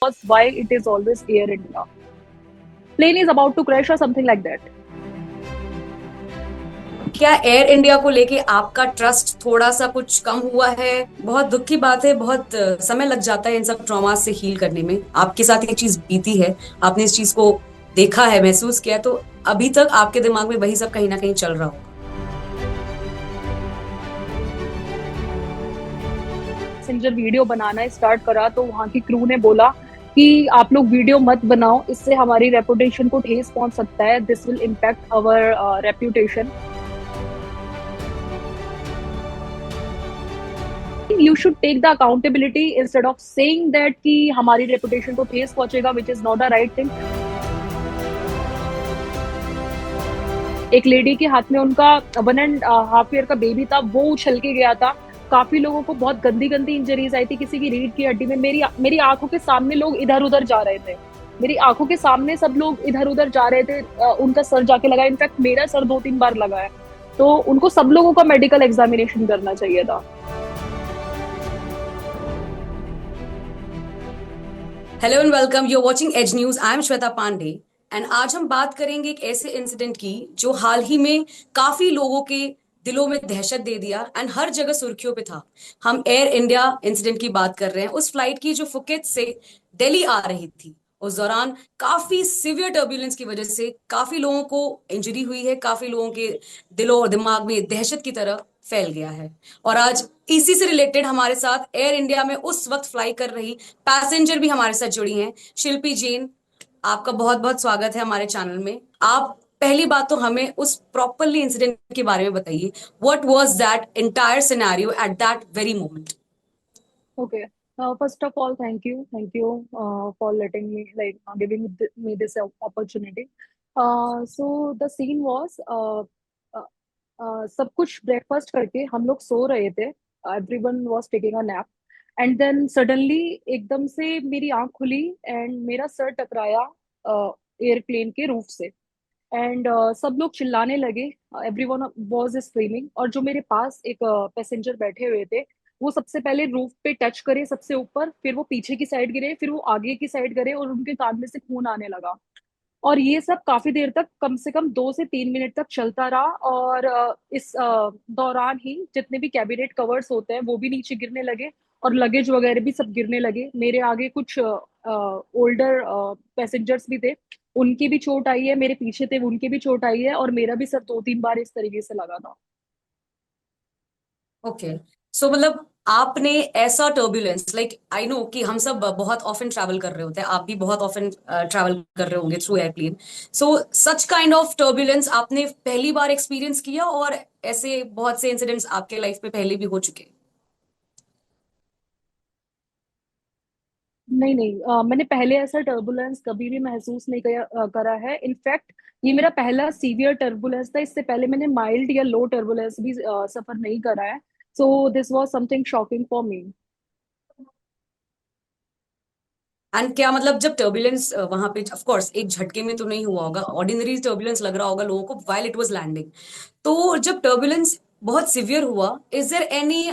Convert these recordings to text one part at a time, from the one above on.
why it is always Air India. Plane is about to crash or something like that. क्या air India को लेके आपका trust थोड़ा सा कुछ कम हुआ है? बहुत दुख की बात है। बहुत समय लग जाता है इन सब ट्रॉमा से हील करने में। आपके साथ ये चीज बीती है, आपने इस चीज को देखा है, महसूस किया, तो अभी तक आपके दिमाग में वही सब कहीं ना कहीं चल रहा होगा। मैसेंजर वीडियो बनाना स्टार्ट करा तो वहां की क्रू ने बोला कि आप लोग वीडियो मत बनाओ, इससे हमारी रेपुटेशन को ठेस पहुंच सकता है, this will impact our reputation. You should take the accountability instead of saying that कि हमारी रेपुटेशन को ठेस पहुंचेगा, which is not a right thing. एक लेडी के हाथ में उनका 1.5 ईयर का बेबी था, वो उछल के गया था. काफी लोगों को बहुत गंदी गंदी इंजरीज आई थी, किसी की रीढ़ की हड्डी में. मेरी आंखों के सामने लोग इधर उधर जा रहे थे. मेरी आंखों के सामने सब लोग इधर उधर जा रहे थे. उनका सर जाके लगा. इनफैक्ट मेरा सर 2-3 बार लगा है. तो उनको सब लोगों का मेडिकल एग्जामिनेशन करना चाहिए था. Hello and welcome, you are watching Edge News. I am Shweta Pandey and आज हम बात करेंगे एक ऐसे इंसिडेंट की जो हाल ही में काफी लोगों के दिलों में दहशत दे दिया एंड हर जगह सुर्खियों पे था। हम एयर इंडिया इंसिडेंट की बात कर रहे हैं, उस फ्लाइट की जो फुकेत से दिल्ली आ रही थी। उस दौरान काफी सिवियर टर्बुलेंस की वजह से काफी लोगों को इंजरी हुई है, काफी लोगों के दिलों और दिमाग में दहशत की तरह फैल गया है। और आज इसी से रिलेटेड हमारे साथ एयर इंडिया में उस वक्त फ्लाई कर रही पैसेंजर भी हमारे साथ जुड़ी हैं। शिल्पी जैन, आपका बहुत बहुत स्वागत है हमारे चैनल में। आप पहली बात तो हमें उस प्रॉपरली इंसिडेंट के बारे में बताइए। What was that entire scenario at that very moment? Okay. First of all, thank you for letting me, like, giving me this opportunity. So the scene was, uh, सब कुछ ब्रेकफास्ट करके हम लोग सो रहे थे. Everyone was taking a nap. And then suddenly एकदम से मेरी आंख खुली एंड मेरा सर टकराया एयरप्लेन के रूफ से. एंड सब लोग चिल्लाने लगे. Everyone was screaming. और जो मेरे पास एक पैसेंजर बैठे हुए थे, वो सबसे पहले रूफ पे टच करे सबसे ऊपर, फिर वो पीछे की साइड गिरे, फिर वो आगे की साइड गिरे और उनके कान में से खून आने लगा. और ये सब काफी देर तक, कम से कम 2 से 3 मिनट तक चलता रहा. और इस दौरान ही जितने भी कैबिनेट कवर्स होते हैं वो भी नीचे गिरने लगे और लगेज वगैरह भी सब गिरने लगे. मेरे आगे कुछ ओल्डर पैसेंजर्स भी थे, उनकी भी चोट आई है. मेरे पीछे थे, उनकी भी चोट आई है. और मेरा भी सर 2-3 बार इस तरीके से लगा था. ओके, सो मतलब आपने ऐसा टर्बुलेंस, लाइक आई नो कि हम सब बहुत ऑफन ट्रैवल कर रहे होते हैं, आप भी बहुत ऑफन ट्रैवल कर रहे होंगे through airplane. So such kind of turbulence आपने पहली बार एक्सपीरियंस किया, और ऐसे बहुत से इंसिडेंट्स आपके लाइफ में पहले भी हो चुके? नहीं नहीं, मैंने पहले ऐसा टर्बुलेंस कभी भी महसूस नहीं करा है. इनफैक्ट ये मेरा पहला सीवियर टर्बुलेंस था. इससे पहले मैंने माइल्ड या लो टर्बुलेंस भी सफर नहीं करा है. So this was something shocking for me. And क्या मतलब जब टर्बुलेंस वहां पे, ऑफ कोर्स एक झटके में तो नहीं हुआ होगा, ऑर्डिनरी टर्बुलेंस लग रहा होगा लोगों को व्हाइल इट वाज लैंडिंग। तो जब टर्बुलेंस बहुत सिवियर हुआ, is there any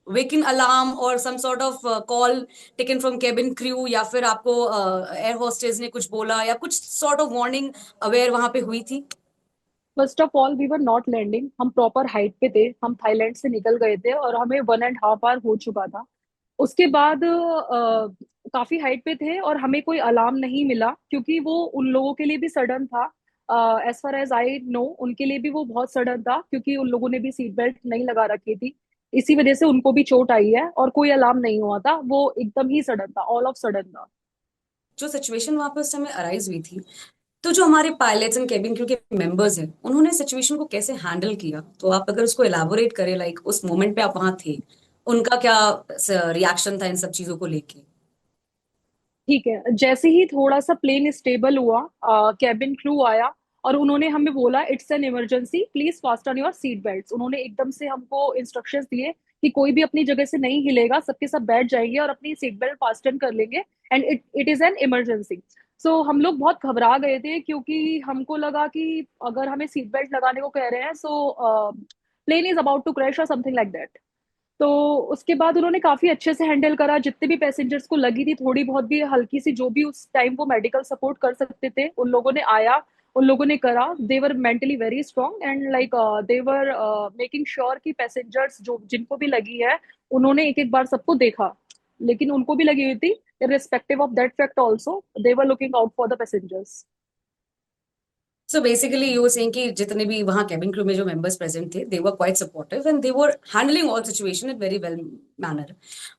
waking alarm और some sort of call taken from cabin crew, या फिर आपको एयर होस्टेस ने कुछ बोला या कुछ सॉर्ट ऑफ वार्निंग अवेयर वहां पे हुई थी? First of all we were not landing. हम प्रॉपर हाइट पे थे. हम थाईलैंड से निकल गए थे और हमें 1.5 आवर हो चुका था. उसके बाद काफी हाइट पे थे और हमें कोई अलार्म नहीं मिला, क्योंकि वो उन लोगों के लिए भी सडन था. As far as I know, उनके लिए भी वो बहुत सडन था, क्योंकि उन लोगों ने भी सीट बेल्ट नहीं लगा रखी थी. इसी वजह से उनको भी चोट आई है. और कोई अलार्म नहीं हुआ था, वो एकदम ही सडन था, ऑल ऑफ सडन था. जो सिचुएशन वहां पे उस समय अराइज हुई थी, तो जो हमारे पायलट्स एंड केबिन क्रू के मेंबर्स हैं, उन्होंने सिचुएशन को कैसे हैंडल किया? तो आप अगर उसको एलाबोरेट करें, लाइक उस मोमेंट पे आप वहां थे, उनका क्या रिएक्शन था इन सब चीजों को लेके? ठीक है. जैसे ही थोड़ा सा प्लेन स्टेबल हुआ, कैबिन क्रू आया और उन्होंने हमें बोला, it's an emergency, please fasten your seat belt. उन्होंने एकदम से हमको इंस्ट्रक्शंस दिए कि कोई भी अपनी जगह से नहीं हिलेगा, सबके सब बैठ जाएंगे और अपनी सीट बेल्ट फास्टन कर लेंगे. And it it is an emergency. So हम लोग बहुत घबरा गए थे, क्योंकि हमको लगा कि अगर हमें सीट बेल्ट लगाने को कह रहे हैं, so plane is about to crash और समथिंग लाइक दैट. तो उसके बाद उन्होंने काफी अच्छे से हैंडल करा, जितने भी पैसेंजर्स को लगी थी थोड़ी बहुत भी हल्की सी, जो भी उस टाइम वो मेडिकल सपोर्ट कर सकते थे, उन लोगों ने आया, उन लोगों ने करा। They were mentally very strong and like they were making sure कि पैसेंजर्स जो जिनको भी लगी है, उन्होंने एक एक बार सबको देखा, लेकिन उनको भी लगी हुई थी। irrespective of that fact also, they were looking out for the passengers. So basically you were saying कि जितने भी वहां कैबिन क्रू में जो मेंबर्स प्रेजेंट थे, they were quite supportive and they were handling all situation in very well manner.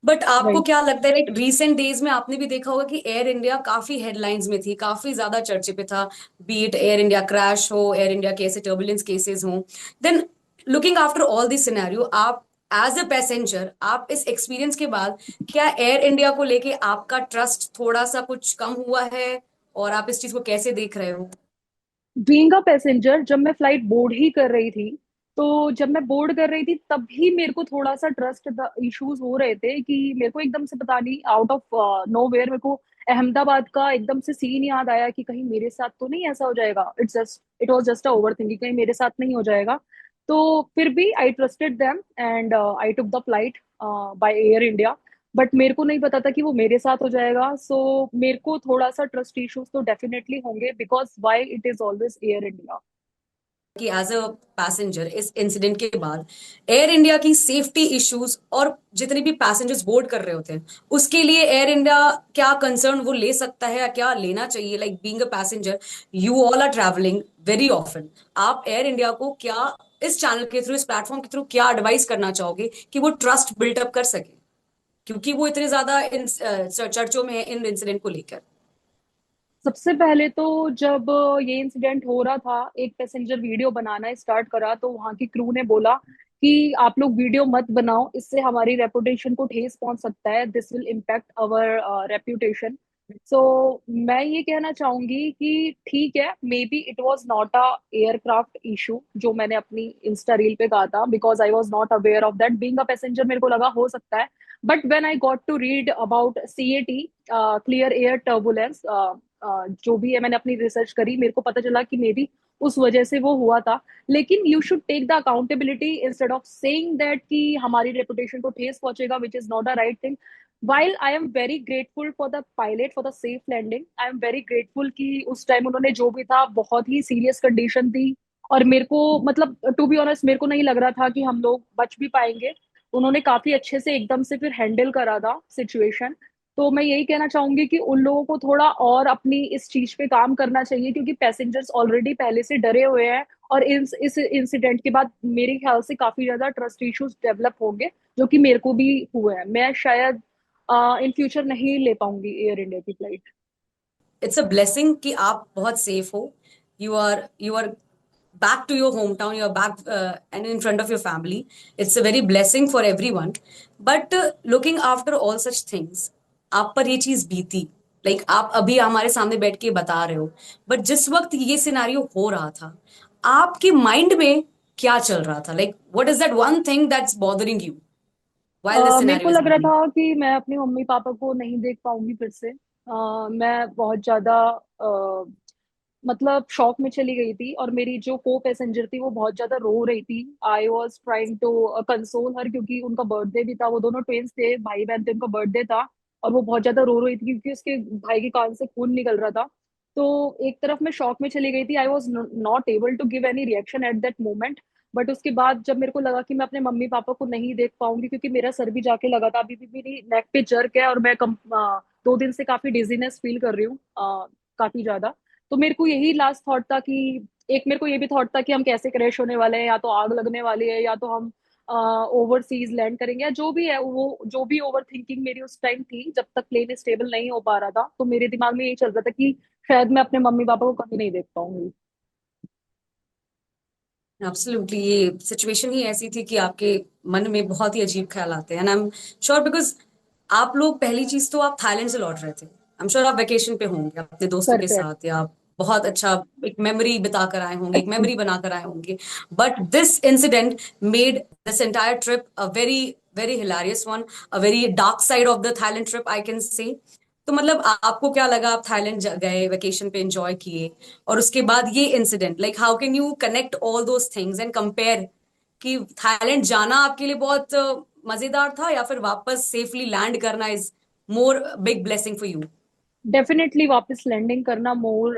But आपको Right. क्या लगता है, लाइक रिसेंट डेज में आपने भी देखा होगा कि एयर इंडिया काफी हेडलाइंस में थी, काफी ज्यादा चर्चे पे था, बीट एयर इंडिया क्रैश हो, एयर इंडिया के ऐसे टर्बुलेंस केसेस हो। Then looking after all this scenario, आप एज अ पैसेंजर, आप इस एक्सपीरियंस के बाद क्या एयर इंडिया को लेके आपका ट्रस्ट थोड़ा सा कुछ कम हुआ है, और आप इस चीज को कैसे देख रहे हो? बीइंग अ पैसेंजर, जब मैं फ्लाइट बोर्ड ही कर रही थी, तो जब मैं बोर्ड कर रही थी तब भी मेरे को थोड़ा सा ट्रस्ट इश्यूज हो रहे थे कि मेरे को एकदम से पता नहीं आउट ऑफ नोवेयर मेरे को अहमदाबाद का एकदम से सीन याद आया कि कहीं मेरे साथ तो नहीं ऐसा हो जाएगा। It was just a over thinking, कहीं मेरे साथ नहीं हो जाएगा। तो फिर भी आई trusted them and I took the flight by air India. But मेरे को नहीं पता था कि वो मेरे साथ हो जाएगा, सो मेरे को थोड़ा सा ट्रस्ट इश्यूज तो डेफिनेटली होंगे, because why it is always air India. कि एज अ पैसेंजर इस इंसिडेंट के बाद एयर इंडिया की सेफ्टी इश्यूज और जितने भी पैसेंजर्स बोर्ड कर रहे होते हैं, उसके लिए एयर इंडिया क्या कंसर्न वो ले सकता है या क्या लेना चाहिए? Like being a passenger, you all are travelling very often, आप एयर इंडिया को क्या इस चैनल के थ्रू, इस प्लेटफॉर्म के थ्रू क्या एडवाइस करना चाहोगे कि वो ट्रस्ट बिल्टअप कर सके, क्योंकि वो इतने ज्यादा चर्चों में है इन इंसिडेंट को लेकर? सबसे पहले तो जब ये इंसिडेंट हो रहा था, एक पैसेंजर वीडियो बनाना स्टार्ट करा, तो वहां की क्रू ने बोला कि आप लोग वीडियो मत बनाओ, इससे हमारी रेपुटेशन को ठेस पहुंच सकता है, this will impact our reputation. So मैं ये कहना चाहूंगी कि ठीक है, maybe it was not a aircraft issue जो मैंने अपनी इंस्टा रील पे कहा था, because I was not aware of that. Being a passenger मेरे को लगा हो सकता है, but when I got to read about CAT, clear air turbulence, जो भी है, मैंने अपनी रिसर्च करी, मेरे को पता चला कि मे बी उस वजह से वो हुआ था। लेकिन you should take the accountability instead of saying that कि हमारी रेपुटेशन को ठेस पहुंचेगा, which is not a right thing. While I am very grateful for the pilot for the safe landing, I am very grateful कि उस time उन्होंने जो भी था, बहुत ही सीरियस कंडीशन थी, और मेरे को मतलब टू बी ऑनेस्ट मेरे को नहीं लग रहा था कि हम लोग बच भी पाएंगे। उन्होंने काफी अच्छे से एकदम से फिर हैंडल करा था सिचुएशन। तो मैं यही कहना चाहूंगी कि उन लोगों को थोड़ा और अपनी इस चीज पे काम करना चाहिए, क्योंकि पैसेंजर्स ऑलरेडी पहले से डरे हुए हैं, और इस इंसिडेंट के बाद मेरे ख्याल से काफी ज्यादा ट्रस्ट इश्यूज डेवलप होंगे, जो कि मेरे को भी हुए हैं। मैं शायद इन फ्यूचर नहीं ले पाऊंगी एयर इंडिया की फ्लाइट। इट्स अ ब्लेसिंग कि आप बहुत सेफ हो, you are back to your hometown, you're back and in front of your family. It's a very blessing for everyone. But looking after all such things, आप पर ये चीज बीती, like आप अभी हमारे सामने बैठ के बता रहे हो, बट जिस वक्त ये सिनारियो हो रहा था, आपके माइंड में क्या चल रहा था? Like what is that one thing that's bothering you while this मेरे को scenario is लग रहा happening? था कि मैं अपने मम्मी पापा को नहीं देख पाऊंगी फिर से। मैं बहुत ज्यादा मतलब शॉक में चली गई थी, और मेरी जो को पैसेंजर थी वो बहुत ज्यादा रो रही थी। I was trying to console her, क्योंकि उनका बर्थडे भी था, वो दोनों ट्विंस थे, भाई बहन थे, उनका बर्थडे था, और वो बहुत ज्यादा रो रही थी क्योंकि उसके भाई के कान से खून निकल रहा था। तो एक तरफ मैं शॉक में चली गई थी, I was not able to give any reaction at that moment. But उसके बाद जब मेरे को लगा कि मैं अपने मम्मी पापा को नहीं देख पाऊंगी, क्योंकि मेरा सर भी जाके लगा था, अभी भी मेरी नेक पे जर्क है, और मैं 2 दिन से काफी डिजीनेस फील कर रही हूँ, काफी ज्यादा। तो मेरे को यही लास्ट थॉट था कि एक मेरे को ये भी थॉट था कि हम कैसे क्रैश होने वाले हैं, या तो आग लगने वाली है, या तो हम ओवरसीज लैंड करेंगे, या जो भी है, वो जो भी ओवर थिंकिंग मेरी उस टाइम थी जब तक प्लेन स्टेबल नहीं हो पा रहा था, तो मेरे दिमाग में यही चल रहा था कि शायद मैं अपने मम्मी पापा को कभी नहीं देख पाऊंगी। एब्सोल्युटली, ये सिचुएशन ही ऐसी थी कि आपके मन में बहुत ही अजीब ख्याल आते हैं, and I am sure because आप लोग, पहली चीज तो आप थाईलैंड से लौट रहे थे, आई एम श्योर आप वेकेशन पे होंगे अपने दोस्तों के परफेक्ट। साथ, या बहुत अच्छा एक मेमोरी बिता कर आए होंगे, एक मेमोरी बना कर आए होंगे। But this incident made this entire trip a very very hilarious one, a very dark side of the Thailand trip I can say. तो मतलब आपको क्या लगा, आप थाईलैंड गए, वेकेशन पे एंजॉय किए, और उसके बाद ये incident, like how can you connect all those things and compare कि थाईलैंड जाना आपके लिए बहुत मजेदार था, या फिर वापस सेफली लैंड करना is more big blessing for you? Definitely वापस लैंडिंग करना मोर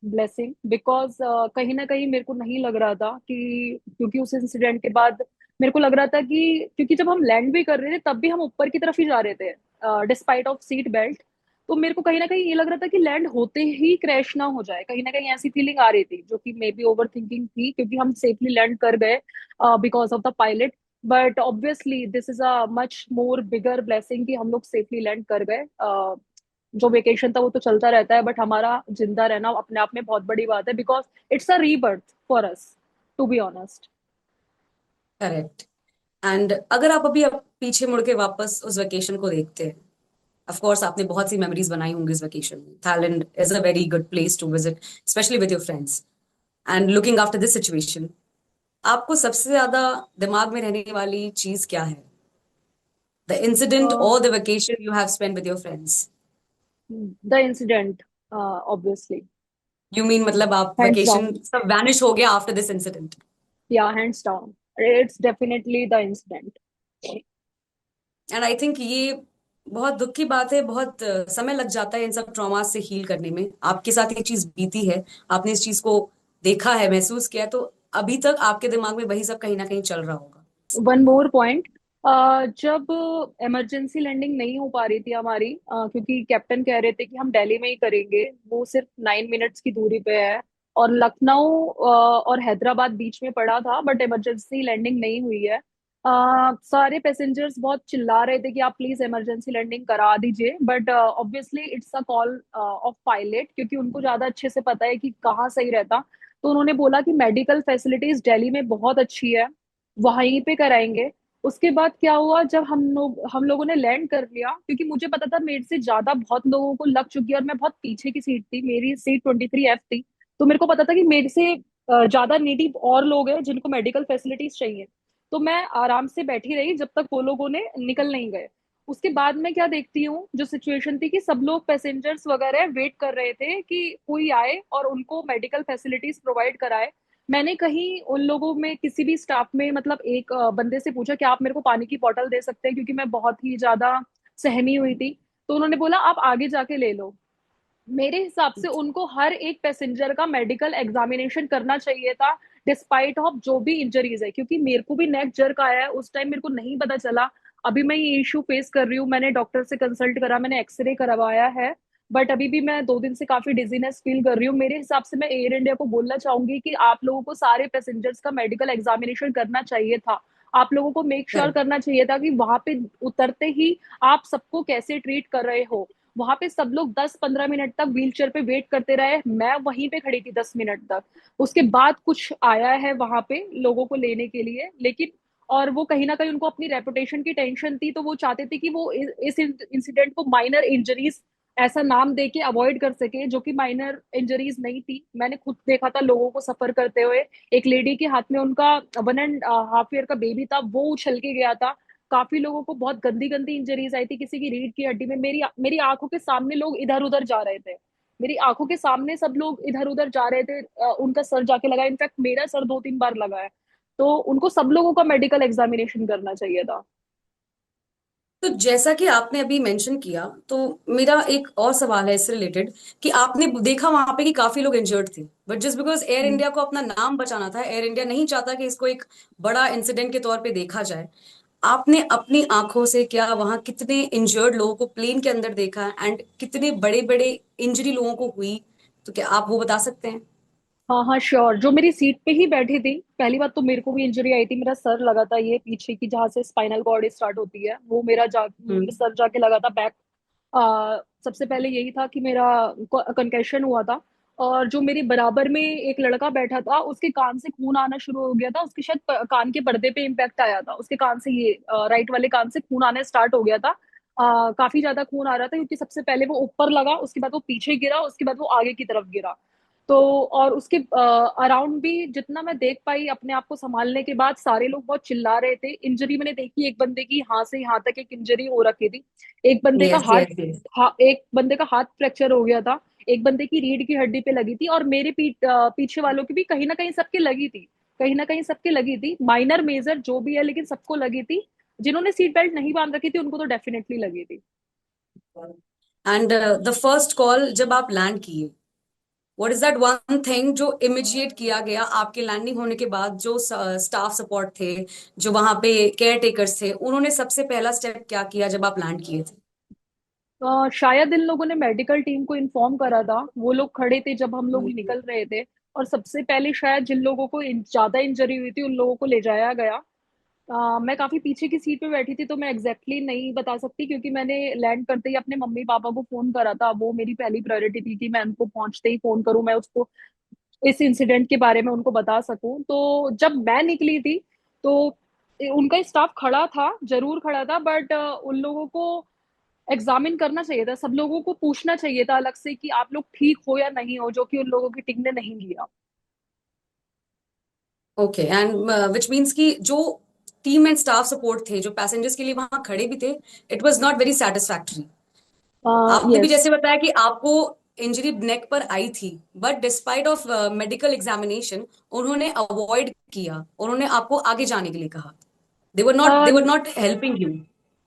ब्लेसिंग, बिकॉज कहीं ना कहीं मेरे को नहीं लग रहा था कि, क्योंकि उस इंसिडेंट के बाद मेरे को लग रहा था कि, क्योंकि जब हम लैंड भी कर रहे थे तब भी हम ऊपर की तरफ ही जा रहे थे डिस्पाइट ऑफ सीट बेल्ट। तो मेरे को कहीं ना कहीं ये लग रहा था कि लैंड होते ही क्रैश ना हो जाए, कहीं ना कहीं ऐसी फीलिंग आ रही थी, जो कि मे बी ओवर थिंकिंग थी, क्योंकि हम सेफली लैंड कर गए because of the pilot. But obviously this is a much more bigger blessing कि हम लोग सेफली लैंड कर गए। जो वेकेशन था वो तो चलता रहता है, बट हमारा जिंदा रहना अपने आप में बहुत बड़ी बात है, because it's a rebirth for us, to be honest. Correct. And अगर आप अभी पीछे मुड़ के वापस उस वेकेशन को देखते हैं, ऑफ कोर्स आपने बहुत सी मेमोरीज बनाई होंगी इस वेकेशन में। Thailand is a very good place to visit, specially with your friends. And looking after this situation, आपको सबसे ज्यादा दिमाग में रहने वाली चीज क्या है? द इंसिडेंट और the vacation you have spend with your friends? The incident, obviously, you mean मतलब आप हैंड्स वेकेशन डाउन। सब वैनिश हो गया आफ्टर दिस इंसिडेंट? या hands down, it's definitely the incident. And I think ये बहुत दुख की बात है, बहुत समय लग जाता है इन सब ट्रॉमा से हील करने में। आपके साथ ये चीज बीती है, आपने इस चीज को देखा है, महसूस किया है, तो अभी तक आपके दिमाग में वही सब कहीं ना कहीं चल रहा होगा। वन मोर पॉइंट, जब इमरजेंसी लैंडिंग नहीं हो पा रही थी हमारी, क्योंकि कैप्टन कह रहे थे कि हम दिल्ली में ही करेंगे, वो सिर्फ 9 मिनट्स की दूरी पे है, और लखनऊ और हैदराबाद बीच में पड़ा था, बट इमरजेंसी लैंडिंग नहीं हुई है। सारे पैसेंजर्स बहुत चिल्ला रहे थे कि आप प्लीज इमरजेंसी लैंडिंग करा दीजिए, but obviously it's a call of pilot, क्योंकि उनको ज्यादा अच्छे से पता है कि कहाँ सही रहता। तो उन्होंने बोला कि मेडिकल फैसिलिटीज दिल्ली में बहुत अच्छी है, वहीं पे कराएंगे। उसके बाद क्या हुआ, जब हम लोगों ने लैंड कर लिया, क्योंकि मुझे पता था मेरे से ज्यादा बहुत लोगों को लग चुकी है, और मैं बहुत पीछे की सीट थी, मेरी सीट 23F थी। तो मेरे को पता था कि मेरे से ज्यादा नीडी और लोग हैं जिनको मेडिकल फैसिलिटीज चाहिए। तो मैं आराम से बैठी रही जब तक वो लोगों ने निकल नहीं गए। उसके बाद मैं क्या देखती हूँ, जो सिचुएशन थी कि सब लोग पैसेंजर्स वगैरह वेट कर रहे थे कि कोई आए और उनको मेडिकल फैसिलिटीज प्रोवाइड कराए। मैंने कहीं उन लोगों में किसी भी स्टाफ में, मतलब एक बंदे से पूछा कि आप मेरे को पानी की बोतल दे सकते हैं, क्योंकि मैं बहुत ही ज्यादा सहमी हुई थी। तो उन्होंने बोला आप आगे जाके ले लो। मेरे हिसाब से उनको हर एक पैसेंजर का मेडिकल एग्जामिनेशन करना चाहिए था, डिस्पाइट ऑफ जो भी इंजरीज है, क्योंकि मेरे को भी नेक जर्क आया है उस टाइम, मेरे को नहीं पता चला। अभी मैं ये इशू फेस कर रही हूँ, मैंने डॉक्टर से कंसल्ट करा, मैंने एक्सरे करवाया है, बट अभी भी मैं 2 दिन से काफी डिजीनेस फील कर रही हूँ। मेरे हिसाब से मैं एयर इंडिया को बोलना चाहूंगी कि आप लोगों को सारे पैसेंजर्स का मेडिकल एग्जामिनेशन करना चाहिए था। आप लोगों को मेक श्योर करेक्ट। करना चाहिए था कि वहां पे उतरते ही आप सबको कैसे ट्रीट कर रहे हो। वहां पे सब लोग 10-15 मिनट तक व्हील चेयर पे वेट करते रहे, मैं वहीं पे खड़ी थी 10 मिनट तक। उसके बाद कुछ आया है वहां पे लोगों को लेने के लिए, लेकिन और वो कहीं ना कहीं उनको अपनी रेपुटेशन की टेंशन थी, तो वो चाहते थे कि वो इस इंसिडेंट को माइनर इंजरीज ऐसा नाम दे के अवॉइड कर सके, जो कि माइनर इंजरीज नहीं थी। मैंने खुद देखा था लोगों को सफर करते हुए। एक लेडी के हाथ में उनका 1.5 ईयर का बेबी था, वो उछल के गया था। काफी लोगों को बहुत गंदी गंदी इंजरीज आई थी, किसी की रीढ़ की हड्डी में। मेरी मेरी आंखों के सामने लोग इधर उधर जा रहे थे, मेरी आंखों के सामने सब लोग इधर उधर जा रहे थे, उनका सर जाके लगा, इनफैक्ट मेरा सर 2-3 बार लगा है। तो उनको सब लोगों का मेडिकल एग्जामिनेशन करना चाहिए था। तो जैसा कि आपने अभी मेंशन किया, तो मेरा एक और सवाल है इससे रिलेटेड, कि आपने देखा वहां पे कि काफी लोग इंजर्ड थे, but just because air hmm. India को अपना नाम बचाना था, एयर इंडिया नहीं चाहता कि इसको एक बड़ा इंसिडेंट के तौर पे देखा जाए। आपने अपनी आंखों से क्या वहां कितने इंजर्ड लोगों को प्लेन के अंदर देखा, एंड कितने बड़े बड़े इंजरी लोगों को हुई? तो क्या आप वो बता सकते हैं? हाँ हाँ श्योर, जो मेरी सीट पे ही बैठी थी, पहली बात तो मेरे को भी इंजरी आई थी, मेरा सर लगा था ये पीछे की जहाँ से स्पाइनल कॉर्ड स्टार्ट होती है, वो मेरा हम्म। सर जाके लगा था बैक। सबसे पहले यही था कि मेरा कंकैशन हुआ था। और जो मेरे बराबर में एक लड़का बैठा था, उसके कान से खून आना शुरू हो गया था, उसके शायद कान के पर्दे पे इम्पैक्ट आया था, उसके कान से ये राइट वाले कान से खून आना स्टार्ट हो गया था। काफी ज्यादा खून आ रहा था, क्योंकि सबसे पहले वो ऊपर लगा, उसके बाद वो पीछे गिरा, उसके बाद वो आगे की तरफ गिरा। तो और उसके अराउंड भी जितना मैं देख पाई, अपने आप को संभालने के बाद सारे लोग बहुत चिल्ला रहे थे। इंजरी मैंने देखी, एक बंदे की यहाँ से यहाँ तक एक इंजरी हो रखी थी। एक बंदे का यस, हाथ, यस, यस। एक बंदे का हाथ फ्रैक्चर हो गया था। एक बंदे की रीढ़ की हड्डी पे लगी थी, और मेरे पीछे वालों की भी कहीं ना कहीं सबके लगी थी, कहीं ना कहीं सबके लगी थी, माइनर मेजर जो भी है, लेकिन सबको लगी थी। जिन्होंने सीट बेल्ट नहीं बांध रखी थी उनको तो डेफिनेटली लगी थी। एंड द फर्स्ट कॉल जब आप लैंड किए, what is that one thing जो इमिजिएट किया गया आपके लैंडिंग होने के बाद? जो स्टाफ सपोर्ट थे, जो वहां पे केयर टेकर्स थे, उन्होंने सबसे पहला स्टेप क्या किया जब आप लैंड किए थे? शायद इन लोगों ने मेडिकल टीम को इन्फॉर्म करा था, वो लोग खड़े थे जब हम लोग निकल रहे थे। और सबसे पहले शायद जिन लोगों को ज्यादा इंजरी हुई थी उन लोगों को ले जाया गया। मैं काफी पीछे की सीट पे बैठी थी, तो मैं एग्जैक्टली exactly नहीं बता सकती, क्योंकि मैंने लैंड करते ही अपने मम्मी पापा को फोन करा था। वो मेरी पहली प्रायोरिटी थी कि मैं उनको पहुंचते ही फोन करूं, मैं उसको इस इंसिडेंट के बारे में उनको बता सकूं। तो जब मैं निकली थी तो उनका स्टाफ खड़ा था, जरूर खड़ा था, बट उन लोगों को एग्जामिन करना चाहिए था, सब लोगों को पूछना चाहिए था अलग से कि आप लोग ठीक हो या नहीं हो, जो कि उन लोगों की टीम ने नहीं किया। ओके, एंड विच मीन्स कि जो टीम एंड स्टाफ सपोर्ट थे, जो पैसेंजर्स के लिए वहां खड़े भी थे, it was not very satisfactory. आपने भी यस। जैसे बताया कि आपको इंजरी नेक पर आई थी, but despite of medical examination उन्होंने अवॉइड किया, उन्होंने आपको आगे जाने के लिए कहा। दे वर नॉट हेल्पिंग यू।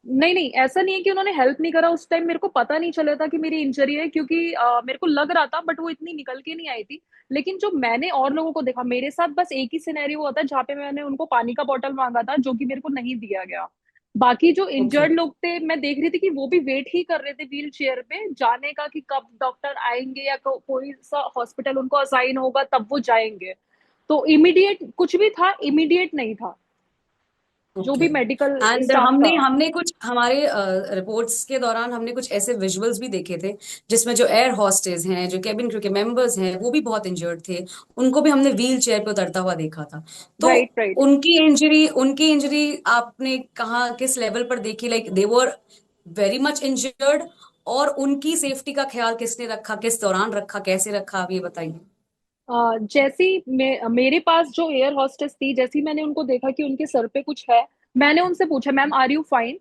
नहीं नहीं, ऐसा नहीं है कि उन्होंने हेल्प नहीं करा। उस टाइम मेरे को पता नहीं चला था कि मेरी इंजरी है, क्योंकि मेरे को लग रहा था, बट वो इतनी निकल के नहीं आई थी। लेकिन जो मैंने और लोगों को देखा, मेरे साथ बस एक ही सिनेरियो हुआ था जहाँ पे मैंने उनको पानी का बोतल मांगा था, जो कि मेरे को नहीं दिया गया। बाकी जो ओके। इंजर्ड लोग थे, मैं देख रही थी कि वो भी वेट ही कर रहे थे व्हील चेयर पे जाने का, कि कब डॉक्टर आएंगे या कोई सा हॉस्पिटल उनको असाइन होगा तब वो जाएंगे। तो इमीडिएट कुछ भी था, इमीडिएट नहीं था जो ओके। भी मेडिकल एंड स्टाफ हमने था। हमने कुछ हमारे रिपोर्ट्स के दौरान हमने कुछ ऐसे विजुअल्स भी देखे थे जिसमें जो एयर हॉस्टेस हैं, जो केबिन क्रू के मेंबर्स हैं, वो भी बहुत इंजर्ड थे। उनको भी हमने व्हील चेयर पे उतरता हुआ देखा था। तो राइट राइट। उनकी इंजरी आपने कहाँ किस लेवल पर देखी? Like they were very much injured? और उनकी सेफ्टी का ख्याल किसने रखा, किस दौरान रखा, कैसे रखा, आप ये बताइए। जैसी मेरे पास जो एयर हॉस्टेस थी, जैसी मैंने उनको देखा कि उनके सर पे कुछ है, मैंने उनसे पूछा, मैम आर यू फाइन?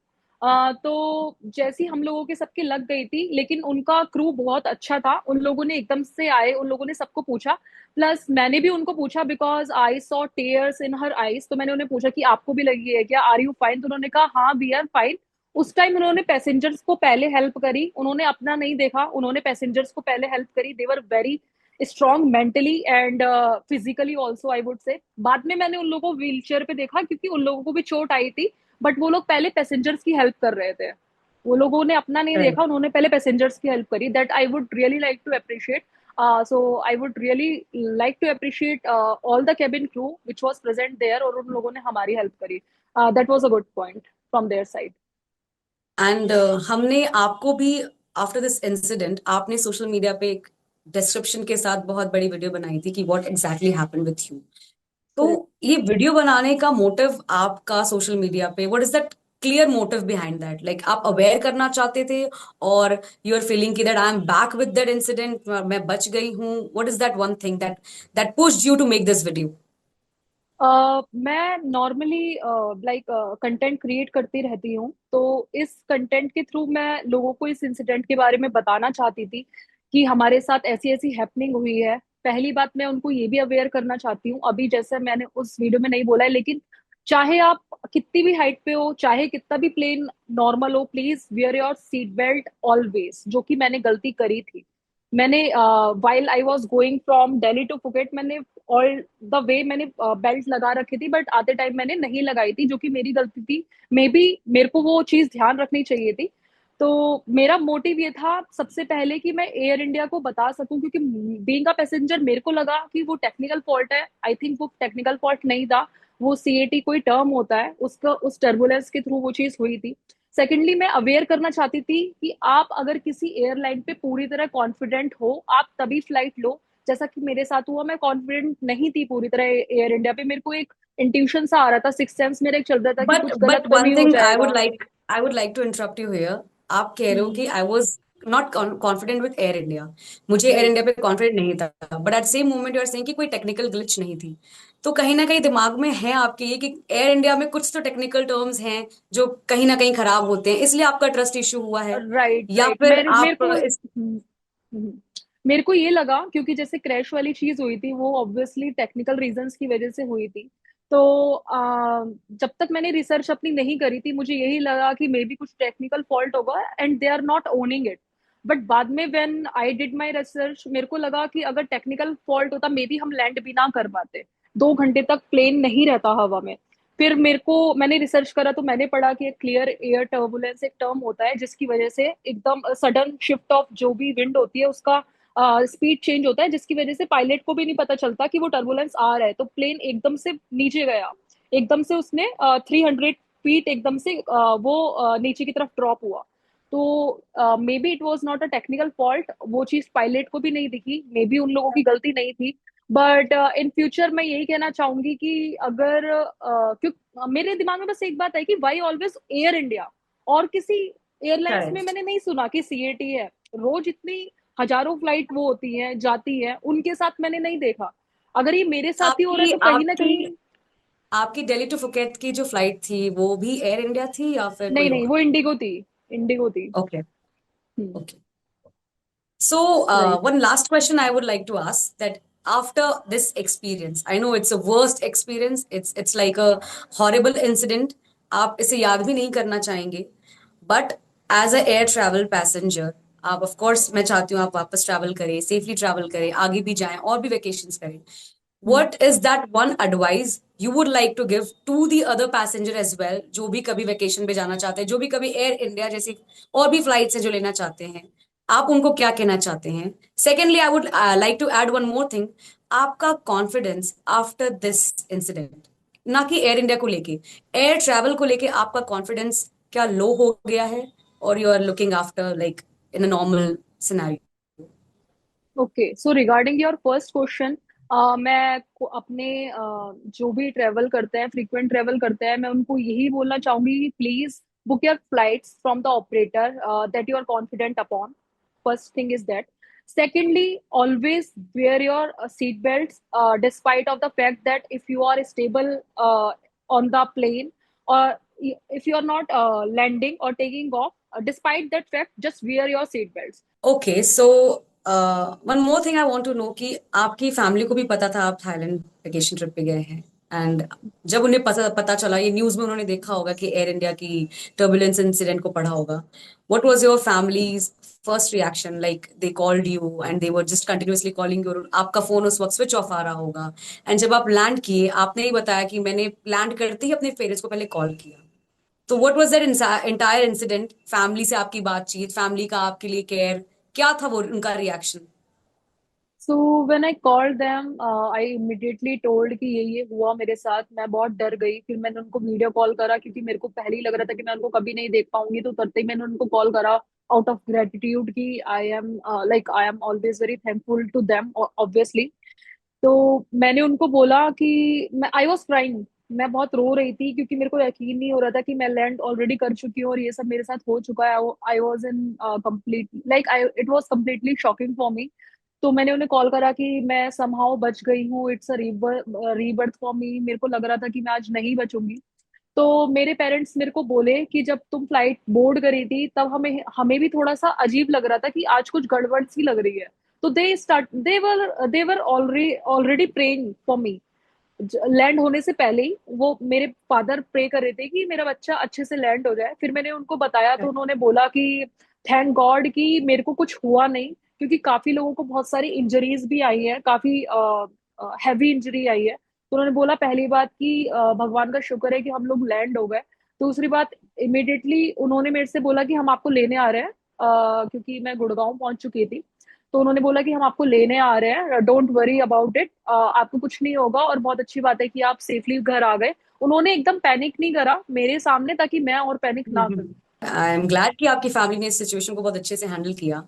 तो जैसी हम लोगों के सबके लग गई थी, लेकिन उनका क्रू बहुत अच्छा था, उन लोगों ने एकदम से आए, उन लोगों ने सबको पूछा। प्लस मैंने भी उनको पूछा, because I saw tears in her eyes, तो मैंने उन्हें पूछा कि आपको भी लगी है क्या, आर यू फाइन? तो उन्होंने कहा हाँ वी आर फाइन। उस टाइम उन्होंने पैसेंजर्स को पहले हेल्प करी, उन्होंने अपना नहीं देखा, उन्होंने पैसेंजर्स को पहले हेल्प करी। They were very strong mentally and physically also, I would say. बाद में मैंने उन लोगों को व्हील चेयर पे देखा, क्योंकि उन लोगों को भी चोट आई थी, बट वो लोग पहले पैसेंजर्स की हेल्प कर रहे थे। वो लोगों ने अपना नहीं राइट। देखा, उन्होंने पहले पैसेंजर्स की हेल्प करी। That I would really like to appreciate. So I would really like to appreciate all the cabin crew which was present there, और उन लोगों ने हमारी हेल्प करी। That was a good point from there side. And हमने आपको भी after this incident, आपने सोशल मीडिया पे एक डिस्क्रिप्शन के साथ बहुत बड़ी वीडियो बनाई थी कि what exactly happened with you. तो करेक्ट। ये वीडियो बनाने का मोटिव आपका सोशल मीडिया पे, what is that clear motive behind that? Like आप अवेयर करना चाहते थे, और यू आर फीलिंग कि that I am back with that incident, मैं बच गई हूँ? What is that one thing that that pushed you to make this video? मैं नॉर्मली लाइक कंटेंट क्रिएट करती रहती हूँ, तो इस कंटेंट के थ्रू मैं लोगों को इस इंसिडेंट के बारे में बताना चाहती थी कि हमारे साथ ऐसी ऐसी हैपनिंग हुई है। पहली बात, मैं उनको ये भी अवेयर करना चाहती हूँ, अभी जैसे मैंने उस वीडियो में नहीं बोला है, लेकिन चाहे आप कितनी भी हाइट पे हो, चाहे कितना भी प्लेन नॉर्मल हो, please wear your seat belt always, जो कि मैंने गलती करी थी। मैंने while I was going from Delhi to Phuket, मैंने ऑल द वे मैंने बेल्ट लगा रखी थी, बट आते टाइम मैंने नहीं लगाई थी, जो कि मेरी गलती थी। मे बी मेरे को वो चीज ध्यान रखनी चाहिए थी। तो मेरा मोटिव ये था सबसे पहले कि मैं एयर इंडिया को बता सकूं, क्योंकि बीइंग अ पैसेंजर मेरे को लगा कि वो टेक्निकल फॉल्ट है। आई थिंक वो टेक्निकल फॉल्ट नहीं था, वो सीएटी कोई टर्म होता है उसका, उस टर्बुलेंस के थ्रू वो चीज हुई थी। सेकेंडली, मैं अवेयर करना चाहती थी कि आप अगर किसी एयरलाइन पे पूरी तरह कॉन्फिडेंट हो, आप तभी फ्लाइट लो। जैसा कि मेरे साथ हुआ, मैं कॉन्फिडेंट नहीं थी पूरी तरह एयर इंडिया पे, मेरे को एक इंट्यूशन सा आ रहा था, सिक्स सेंस मेरा एक चल रहा था कि बट कुछ बट गलत तो वन नहीं हो थिंग जाएगा। I would like to interrupt you here. आप कह रहे हो हम्म। कि I was not confident with Air India, मुझे एयर राइट। इंडिया पे कॉन्फिडेंट नहीं था, but at same moment you are saying कि कोई टेक्निकल ग्लिच नहीं थी। तो कहीं ना कहीं दिमाग में है आपके ये कि एयर इंडिया में कुछ तो टेक्निकल टर्म्स हैं जो कहीं ना कहीं खराब होते हैं, इसलिए आपका ट्रस्ट इश्यू हुआ है? राइट या राइट। फिर मेरे मेरे आप को इस हम्म। मेरे को ये लगा, क्योंकि जैसे क्रैश वाली चीज हुई थी वो ऑब्वियसली टेक्निकल रीजंस की वजह से हुई थी। तो जब तक मैंने रिसर्च अपनी नहीं करी थी, मुझे यही लगा कि मे बी कुछ टेक्निकल फॉल्ट होगा and they are not owning it. But बाद में when I did my research, मेरे को लगा कि अगर टेक्निकल फॉल्ट होता मे बी हम लैंड भी ना कर पाते, 2 घंटे तक प्लेन नहीं रहता हवा में। फिर मैंने रिसर्च करा तो मैंने पढ़ा कि क्लियर एयर टर्बुलेंस एक टर्म होता है जिसकी वजह से एकदम सडन शिफ्ट ऑफ जो भी विंड होती है उसका स्पीड चेंज होता है, जिसकी वजह से पायलट को भी नहीं पता चलता कि वो टर्बुलेंस आ रहा है, तो प्लेन एकदम से नीचे गया। एकदम से उसने 300 फीट एकदम से वो नीचे की तरफ ड्रॉप हुआ। तो may be it was not a technical fault, वो चीज पायलट को भी नहीं दिखी, मे बी उन लोगों की गलती नहीं थी। बट इन फ्यूचर मैं यही कहना चाहूंगी कि अगर क्यों मेरे दिमाग में बस एक बात है कि वाई ऑलवेज एयर इंडिया, और किसी एयरलाइंस में करेक्ट। मैंने नहीं सुना कि सीएटी है। रोज इतनी हजारों फ्लाइट वो होती हैं जाती हैं, उनके साथ मैंने नहीं देखा। अगर ये मेरे साथ ही हो रहा है आपकी तो कहीं ना आपकी कहीं। आपकी दिल्ली टू फुकेत की जो फ्लाइट थी वो भी एयर इंडिया थी या फिर नहीं कोई नहीं, और? वो इंडिगो थी। इंडिगो थी। Okay. Hmm. Okay. So, right. one last question I would like to ask that after this experience, I know it's a worst experience. It's like a horrible incident. आप इसे याद भी नहीं करना चाहेंगे. But as a air travel passenger, आप of course मैं चाहती हूँ आप वापस travel करें, safely travel करें, आगे भी जाएं और भी vacations करें. What is that one advice you would like to give to the other passenger as well, जो भी कभी vacation पे जाना चाहते हैं, जो भी कभी Air India जैसी और भी flights हैं जो लेना चाहते हैं, आप उनको क्या कहना चाहते हैं? Secondly I would like to add one more thing, आपका कॉन्फिडेंस आफ्टर दिस इंसिडेंट, ना कि एयर इंडिया को लेके, एयर ट्रैवल को लेके आपका कॉन्फिडेंस क्या लो हो गया है, और you are looking after like in a normal scenario? Okay, so regarding your first question, अपने जो भी ट्रेवल करते हैं, फ्रीक्वेंट ट्रेवल करते हैं, मैं उनको यही बोलना चाहूंगी कि please book your flights from the operator that you are confident upon. First thing is that. Secondly, always wear your seat belts, despite of the fact that if you are stable on the plane, or if you are not landing or taking off, despite that fact, just wear your seat belts. Okay, so one more thing I want to know कि आपकी family को भी पता था आप Thailand vacation trip पे गए हैं, एंड जब उन्हें पता पता चला, ये न्यूज में उन्होंने देखा होगा कि एयर इंडिया की टर्बुलेंस इंसिडेंट को पढ़ा होगा, what was your families first reaction? Like they called you and they were just continuously calling you, आपका फोन उस वक्त स्विच ऑफ आ रहा होगा, एंड जब आप लैंड किए आपने ही बताया कि मैंने लैंड करते ही अपने पेरेंट्स को पहले कॉल किया, तो what was that entire incident? Family से आपकी बातचीत, फैमिली का आपके लिए केयर, क्या था वो उनका reaction? So when I called them, I immediately told कि ये हुआ मेरे साथ। मैं बहुत डर गई। फिर मैंने उनको वीडियो कॉल करा, क्योंकि मेरे को पहले ही लग रहा था कि मैं उनको कभी नहीं देख पाऊंगी, तो करते ही मैंने उनको कॉल करा आउट ऑफ ग्रेटिट्यूड कि I am always very thankful to them obviously. तो मैंने उनको बोला कि मैं आई वॉज क्राइंग। मैं बहुत रो रही थी क्योंकि मेरे को यकीन नहीं हो रहा था कि मैं लैंड ऑलरेडी कर चुकी हूँ और ये सब मेरे साथ हो चुका है। I was in complete, like I it was completely shocking for me. तो मैंने उन्हें कॉल करा कि मैं समहाउ बच गई हूँ, it's a rebirth for me. मेरे को लग रहा था कि मैं आज नहीं बचूंगी। तो मेरे पेरेंट्स मेरे को बोले कि जब तुम फ्लाइट बोर्ड करी थी तब हमें हमें भी थोड़ा सा अजीब लग रहा था कि आज कुछ गड़बड़ सी लग रही है। तो they were already praying for me. Land होने से पहले ही वो मेरे फादर प्रे कर रहे थे कि मेरा बच्चा अच्छे से लैंड हो जाए। फिर मैंने उनको बताया तो उन्होंने बोला कि थैंक गॉड कि मेरे को कुछ हुआ नहीं, क्योंकि काफी लोगों को बहुत सारी इंजरीज भी आई है, काफी हैवी इंजरी आई है। तो उन्होंने बोला पहली बात कि भगवान का शुक्र है कि हम लोग लैंड हो गए। दूसरी बात, इमिडिएटली उन्होंने मेरे से बोला कि हम आपको लेने आ रहे हैं, क्योंकि मैं गुड़गांव पहुंच चुकी थी। तो उन्होंने बोला कि हम आपको लेने आ रहे हैं, डोंट वरी अबाउट इट, आपको कुछ नहीं होगा और बहुत अच्छी बात है कि आप सेफली घर आ गए। उन्होंने एकदम पैनिक नहीं करा मेरे सामने, ताकि मैं और पैनिक ना करूं। आई एम ग्लैड कि आपकी फैमिली ने इस सिचुएशन को बहुत अच्छे से हैंडल किया,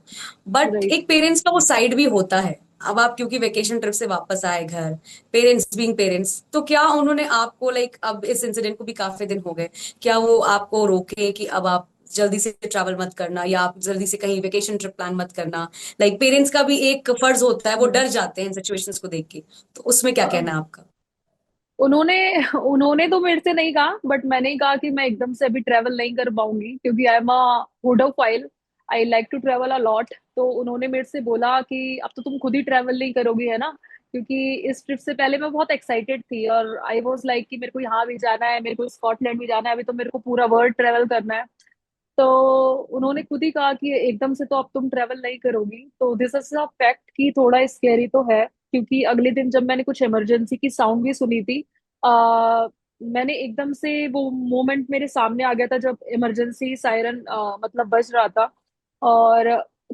बट राइट। एक पेरेंट्स का वो साइड भी होता है। अब आप क्योंकि वेकेशन ट्रिप से वापस आए घर, पेरेंट्स बीइंग पेरेंट्स, तो क्या उन्होंने आपको लाइक, अब इस इंसिडेंट को भी काफी दिन हो गए, क्या वो आपको रोके कि अब आप जल्दी से ट्रैवल मत करना, या आप जल्दी से कहीं वेकेशन ट्रिप प्लान मत करना? लाइक पेरेंट्स का भी एक फर्ज होता है, वो डर जाते हैं इन सिचुएशंस को देख के, तो उसमें क्या कहना है आपका? उन्होंने उन्होंने तो मेरे से नहीं कहा, बट मैंने ही कहा कि मैं एकदम से अभी ट्रेवल नहीं कर पाऊंगी, क्योंकि I am a hodophile, I like to travel a lot. तो उन्होंने मेरे से बोला कि अब तो तुम खुद ही ट्रेवल नहीं करोगी, है ना, क्योंकि इस ट्रिप से पहले मैं बहुत एक्साइटेड थी और आई वाज लाइक कि मेरे को यहाँ भी जाना है, मेरे को स्कॉटलैंड भी जाना है, अभी तो मेरे को पूरा वर्ल्ड ट्रेवल करना है। तो उन्होंने खुद ही कहा कि एकदम से तो अब तुम ट्रेवल नहीं करोगी, तो दिस इज अ फैक्ट कि थोड़ा स्कैरी तो है। क्योंकि अगले दिन जब मैंने कुछ इमरजेंसी की साउंड भी सुनी थी, मैंने एकदम से वो मोमेंट मेरे सामने आ गया था जब इमरजेंसी सायरन मतलब बज रहा था। और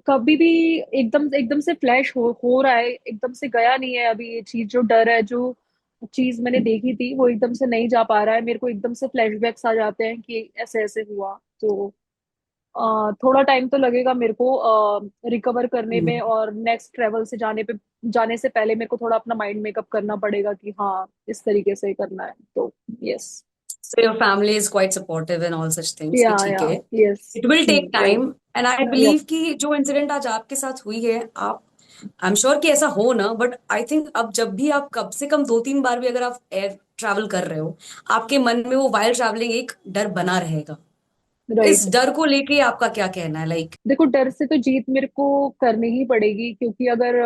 कभी भी एकदम एकदम से फ्लैश हो रहा है, एकदम से गया नहीं है अभी ये चीज, जो डर है, जो चीज मैंने देखी थी वो एकदम से नहीं जा पा रहा है। मेरे को एकदम से फ्लैशबैक्स आ जाते हैं कि ऐसे ऐसे हुआ। तो थोड़ा टाइम तो लगेगा मेरे को रिकवर करने में, और नेक्स्ट ट्रेवल से जाने से पहले मेरे को थोड़ा अपना माइंड मेकअप करना पड़ेगा कि हाँ इस तरीके से करना है। तो yes. So your family is quite supportive in all such things कि ठीक या है, yes. it will take right. time and I yup. believe कि जो इंसिडेंट आज आपके साथ हुई है, आप आई एम श्योर कि ऐसा हो ना, बट आई थिंक अब जब भी आप कम से कम 2-3 बार भी अगर आप एयर ट्रैवल कर रहे हो, आपके मन में वो वाइल्ड ट्रैवलिंग एक डर बना रहेगा। इस राइट। डर को लेके आपका क्या कहना है, लाइक? देखो, डर से तो जीत मेरे को करनी ही पड़ेगी, क्योंकि अगर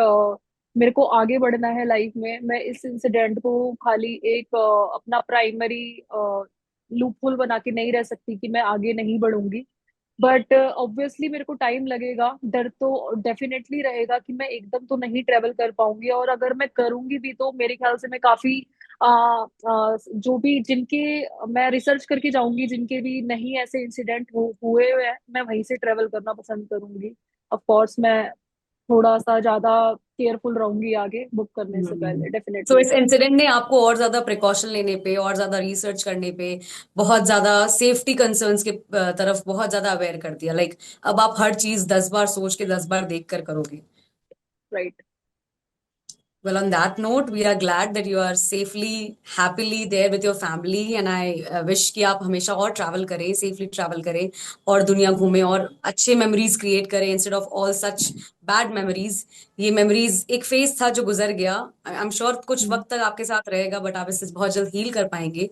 मेरे को आगे बढ़ना है लाइफ में, मैं इस इंसिडेंट को खाली एक अपना प्राइमरी लूप होल बना के नहीं रह सकती कि मैं आगे नहीं बढ़ूंगी। बट ऑब्वियसली मेरे को टाइम लगेगा, डर तो डेफिनेटली रहेगा कि मैं एकदम तो नहीं ट्रेवल कर पाऊंगी, और अगर मैं करूंगी भी तो मेरे ख्याल से मैं काफी जो भी जिनके मैं रिसर्च करके जाऊंगी, जिनके भी नहीं ऐसे इंसिडेंट हुए हुए हैं, मैं वहीं से ट्रेवल करना पसंद करूंगी। ऑफ कोर्स मैं थोड़ा सा ज्यादा केयरफुल रहूंगी आगे बुक करने से पहले, तो डेफिनेटली। इस इंसिडेंट ने आपको और ज्यादा प्रिकॉशन लेने पे, और ज्यादा रिसर्च करने पे, बहुत ज्यादा सेफ्टी कंसर्न्स के तरफ बहुत ज्यादा अवेयर कर दिया, लाइक अब आप हर चीज 10 बार सोच के 10 बार देख कर करोगे। Right. Well, on that note, we are glad that you are safely, happily there with your family, and I wish कि आप हमेशा और travel करें, safely travel करें, और दुनिया घूमें और अच्छे memories create करें instead of all such bad memories. ये memories एक phase था जो गुजर गया. I'm sure कुछ वक्त तक आपके साथ रहेगा, but आप इससे बहुत जल्द heal कर पाएंगे.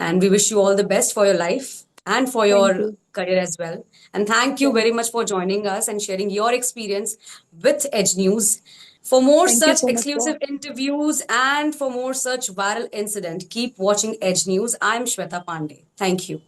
And we wish you all the best for your life and for your thank you. career as well. And thank you thank very much for joining us and sharing your experience with Edge News. For more thank you such so much for. exclusive interviews and for more such viral incident, keep watching Edge News. I'm Shweta Pandey. Thank you.